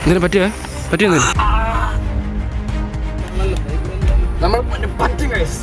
ഇതിനെ പറ്റിയൊന്നുമില്ല. നമ്മൾ പറ്റും ഗൈസ്.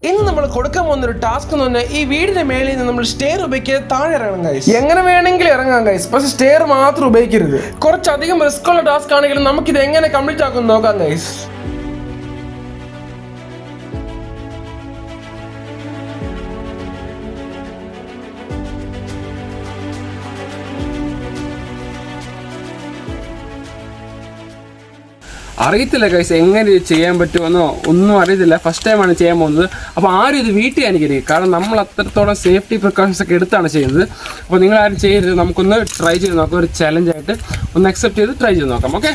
ഇന്ന് നമ്മൾ കൊടുക്കാൻ പോകുന്ന ഒരു ടാസ്ക് എന്ന് പറഞ്ഞാൽ ഈ വീടിന്റെ മേളിൽ നിന്ന് നമ്മൾ സ്റ്റെയർ ഉപയോഗിക്കാതെ താഴെ ഇറങ്ങണം ഗൈസ്. എങ്ങനെ വേണമെങ്കിലും ഇറങ്ങാം ഗൈസ്, പക്ഷെ സ്റ്റെയർ മാത്രം ഉപയോഗിക്കരുത്. കുറച്ചധികം റിസ്ക് ഉള്ള ടാസ്ക് ആണെങ്കിലും നമുക്കിത് എങ്ങനെ കംപ്ലീറ്റ് ആക്കും നോക്കാം ഗൈസ്. അറിയത്തില്ല ഗൈസ് എങ്ങനെ ചെയ്യാൻ പറ്റുമെന്നോ ഒന്നും അറിയത്തില്ല. ഫസ്റ്റ് ടൈമാണ് ചെയ്യാൻ പോകുന്നത്. അപ്പോൾ ആരും ഇത് വീട്ടിൽ അനുകരിക്കും, കാരണം നമ്മൾ അത്രത്തോളം സേഫ്റ്റി പ്രിക്കോഷൻസ് ഒക്കെ എടുത്താണ് ചെയ്യുന്നത്. അപ്പോൾ നിങ്ങൾ ആരും ചെയ്യരുത്. നമുക്കൊന്ന് ട്രൈ ചെയ്ത് നോക്കാം, ഒരു ചലഞ്ചായിട്ട് ഒന്ന് അക്സെപ്റ്റ് ചെയ്ത് ട്രൈ ചെയ്ത് നോക്കാം. ഓക്കെ,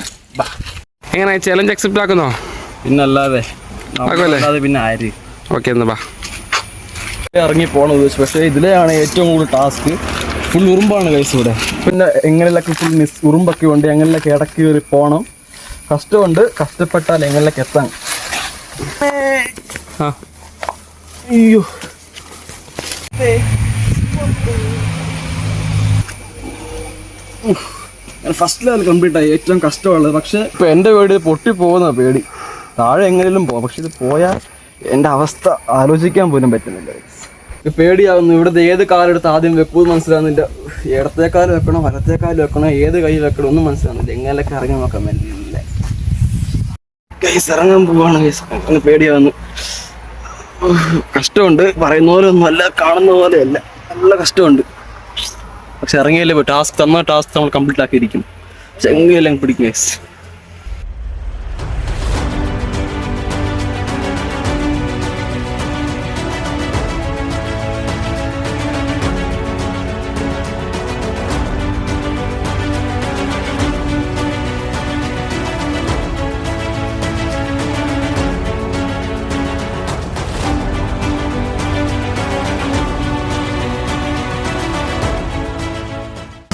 എങ്ങനെ ചലഞ്ച് അക്സെപ്റ്റ് ആക്കുന്നോ? പിന്നല്ലാതെ പിന്നെ ആര്. ഓക്കെ, എന്നാ ബാ ഇറങ്ങി പോണത്. പക്ഷേ ഇതിലെയാണ് ഏറ്റവും കൂടുതൽ ടാസ്ക്. ഫുൾ ഉറുമ്പാണ് ഗൈസ് ഇവിടെ. പിന്നെ എങ്ങനെയൊക്കെ ഫുൾ ഉറുമ്പൊക്കെ ഉണ്ട്, എങ്ങനെയൊക്കെ ഇടയ്ക്ക് കയറി പോകണം. കഷ്ടമുണ്ട്, കഷ്ടപ്പെട്ടാൽ എങ്ങനെയൊക്കെ എത്താൻ. അയ്യോ, ഫസ്റ്റ് ലെവൽ കംപ്ലീറ്റ് ആയി. ഏറ്റവും കഷ്ടമുള്ളത്. പക്ഷെ ഇപ്പൊ എൻ്റെ വീട് പൊട്ടിപ്പോകുന്ന പേടി. താഴെ എങ്ങനെയും പോവാം, പക്ഷെ ഇത് പോയാൽ എൻ്റെ അവസ്ഥ ആലോചിക്കാൻ പോലും പറ്റുന്നില്ല. പേടിയാവുന്നു. ഇവിടുത്തെ ഏത് കാലെടുത്ത് ആദ്യം വെക്കുമെന്ന് മനസ്സിലാവുന്നില്ല. ഇടത്തേക്കാൽ വെക്കണോ വലത്തേക്കാൽ വെക്കണോ ഏത് കൈ വെക്കണോ ഒന്നും മനസ്സിലാവുന്നില്ല. എങ്ങനെയൊക്കെ ഇറങ്ങി നോക്കാൻ പറ്റില്ല. ഗൈസ് ഇറങ്ങാൻ പോവാണ് ഗൈസ്. അങ്ങനെ പേടിയാവുന്നു. കഷ്ടമുണ്ട്, പറയുന്ന പോലെ ഒന്നും അല്ല, കാണുന്ന പോലെ അല്ല, നല്ല കഷ്ടമുണ്ട്. പക്ഷെ ഇറങ്ങിയല്ലേ ടാസ്ക് തന്ന ടാസ്ക് നമ്മൾ കംപ്ലീറ്റ് ആക്കിയിരിക്കും. പക്ഷെ എങ്ങനെയെല്ലാം പിടിക്കും ഗൈസ്.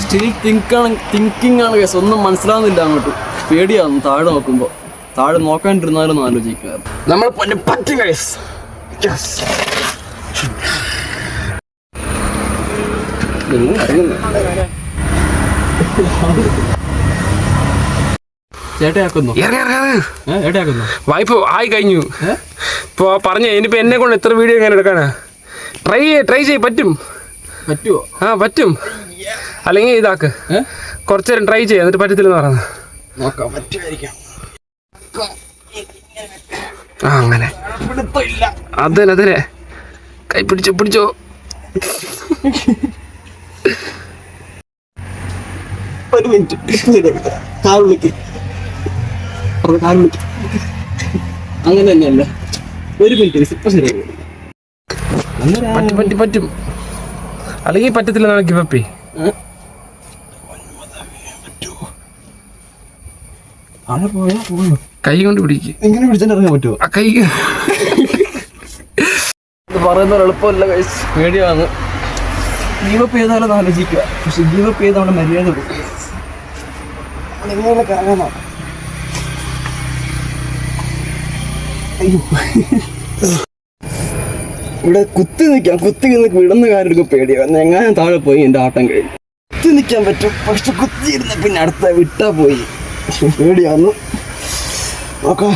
സ്റ്റിൽ തിങ്കിങ് ആണ് കേസ്. ഒന്നും മനസ്സിലാവുന്നില്ല. അങ്ങോട്ട് പേടിയാവുന്നു താഴെ നോക്കുമ്പോൾ. താഴെ നോക്കാണ്ടിരുന്നാലും ആലോചിക്കുക. നമ്മൾ പറ്റും ഗൈസ്. വായ്പ ആയി കഴിഞ്ഞു. ഇപ്പോൾ പറഞ്ഞ ഇനിയിപ്പോൾ എന്നെ കൊണ്ട് എത്ര വീഡിയോ എങ്ങനെ എടുക്കാനാ? ട്രൈ ചെയ്യ്. പറ്റുമോ? ആ പറ്റും. അല്ലെങ്കിൽ ഇതാക്ക്, കുറച്ചു നേരം ട്രൈ ചെയ്യാം, എന്നിട്ട് പറ്റത്തില്ലെന്ന് പറയുന്നത് നോക്കാം. പറ്റുമായിരിക്കാം. ആ അങ്ങനെ അതിനെ കൈ പിടിച്ചോ. ഒരു മിനിറ്റ്, അങ്ങനെ തന്നെയല്ല. ഒരു മിനിറ്റ്, ഇപ്പൊ ശരിയായി. പറ്റും. അല്ലെങ്കിൽ പറ്റത്തില്ലെന്നാണ് ഗിവപ്പി. കൈ കൊണ്ട് പിടിക്കും. എങ്ങനെ പിടിച്ചിറങ്ങാൻ പറ്റുമോ? ആ കൈ പറയുന്ന എളുപ്പമല്ല ഗൈസ്. പേടിയാണ്. ഗീവപ്പ് ചെയ്താലും ആലോചിക്കുക. പക്ഷെ ഗീവപ്പ് ചെയ്ത് അവിടെ മര്യാദ കൊടുക്കുക. എങ്ങനെയൊക്കെ ഇറങ്ങാൻ നോക്കാം. അയ്യോ, ഇവിടെ കുത്തി നിൽക്കാം. കുത്തി നിൽക്ക് വിടുന്ന കാര്യമൊക്കെ പേടിയാണ്. എങ്ങനെ താഴെ പോയി എൻ്റെ ആട്ടം കഴിഞ്ഞു. കുത്തി നിൽക്കാൻ പറ്റും, പക്ഷെ കുത്തിയിരുന്ന പിന്നെ അടുത്ത വിട്ടാ പോയി. പേടിയാന്ന് നോക്കാം.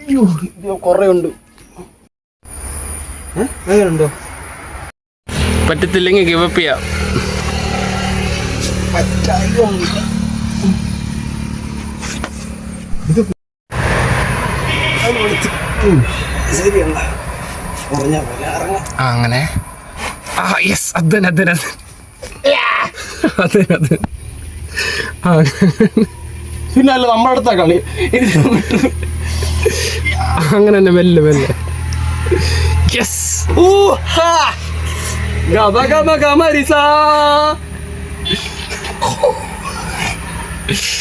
അയ്യോ, കുറേ ഉണ്ട്. അങ്ങനെയുണ്ടോ? പറ്റത്തില്ലെങ്കിൽ ഗിവപ്പ് ചെയ്യാം. ശരിയല്ല, പറഞ്ഞ പോലെ ഇറങ്ങാം. അങ്ങനെ യെസ്, അത് പിന്നെ അല്ല നമ്മുടെ അടുത്താ കളി. അങ്ങനെ തന്നെ മെല്ലെ യെസ്.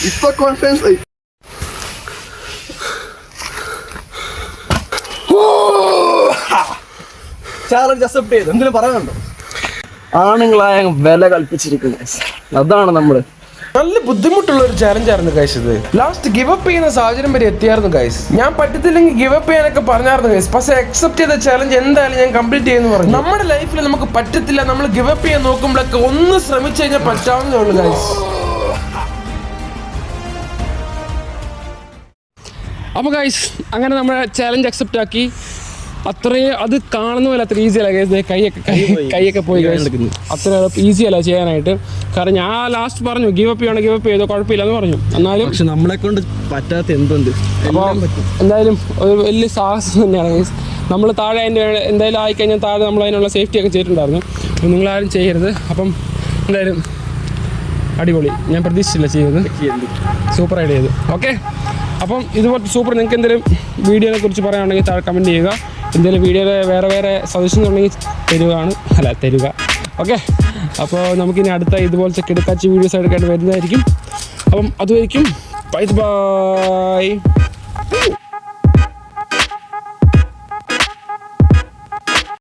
ഇപ്പൊ കോൺഫിഡൻസ് ആയി. ചാലഞ്ച് അക്സെപ്റ്റ് ചെയ്തു. എന്തെങ്കിലും പറയാനുണ്ടോ? ആണുങ്ങളായ വില കൽപ്പിച്ചിരിക്കുന്നത്. അതാണ് നമ്മള്. നല്ല ബുദ്ധിമുട്ടുള്ള ഒരു ചാലഞ്ചായിരുന്നു ഗൈസ് ഇത്. ലാസ്റ്റ് ഗിവ് അപ്പ് ചെയ്യുന്ന സാഹചര്യം വരെ എത്തിയായിരുന്നു ഗൈസ്. ഞാൻ പറ്റത്തില്ലെങ്കിൽ ഗിവ് അപ്പ് ചെയ്യാനൊക്കെ പറഞ്ഞായിരുന്നു ഗൈസ്. പക്ഷേ അക്സെപ്റ്റ് ചെയ്ത ചാലഞ്ച് എന്തായാലും ഞാൻ കംപ്ലീറ്റ് ചെയ്യുന്നു പറഞ്ഞു. നമ്മുടെ ലൈഫിൽ നമുക്ക് പറ്റത്തില്ല, നമ്മൾ ഗിവ് അപ്പ് ചെയ്യാൻ നോക്കുമ്പോഴൊക്കെ ഒന്ന് ശ്രമിച്ചു കഴിഞ്ഞാൽ പറ്റാവുന്നേ ഉള്ളൂ ഗൈസ്. അപ്പോൾ ഗൈസ് അങ്ങനെ നമ്മുടെ ചാലഞ്ച് അക്സെപ്റ്റ് ആക്കി. അത്രയും അത് കാണുന്ന പോലെ അത്ര ഈസി അല്ല ഗൈസ്. കൈയൊക്കെ പോയി അത്ര ഈസി അല്ല ചെയ്യാനായിട്ട്. കാരണം ഞാൻ ലാസ്റ്റ് പറഞ്ഞു ഗിവ് അപ്പ് ചെയ്തോ കുഴപ്പമില്ല എന്ന് പറഞ്ഞു. എന്നാലും പക്ഷെ നമ്മളെ കൊണ്ട് പറ്റാത്ത എന്തുണ്ട്. അപ്പോൾ എന്തായാലും ഒരു വലിയ സാഹസം തന്നെയാണ് ഗൈസ്. നമ്മൾ താഴെ അതിൻ്റെ എന്തായാലും ആയിക്കഴിഞ്ഞാൽ താഴെ നമ്മൾ അതിനുള്ള സേഫ്റ്റി ഒക്കെ ചെയ്തിട്ടുണ്ടായിരുന്നു. അപ്പോൾ നിങ്ങളാരും ചെയ്യരുത്. അപ്പം എന്തായാലും അടിപൊളി. ഞാൻ പ്രതീക്ഷിച്ചില്ല ചെയ്തത്. സൂപ്പർ ഐഡിയ ചെയ്തു. ഓക്കെ, അപ്പം ഇതുപോലത്തെ സൂപ്പർ നിങ്ങൾക്ക് എന്തെങ്കിലും വീഡിയോനെ കുറിച്ച് പറയുകയാണെങ്കിൽ താഴെ കമൻറ്റ് ചെയ്യുക. എന്തെങ്കിലും വീഡിയോയിൽ വേറെ സജഷൻസ് ഉണ്ടെങ്കിൽ തരുക. ഓക്കെ, അപ്പോൾ നമുക്കിനി അടുത്ത ഇതുപോലത്തെ കിടക്കാച്ചി വീഡിയോസ് ആയിട്ട് വരുന്നതായിരിക്കും. അപ്പം അതുമായിരിക്കും. ബൈ.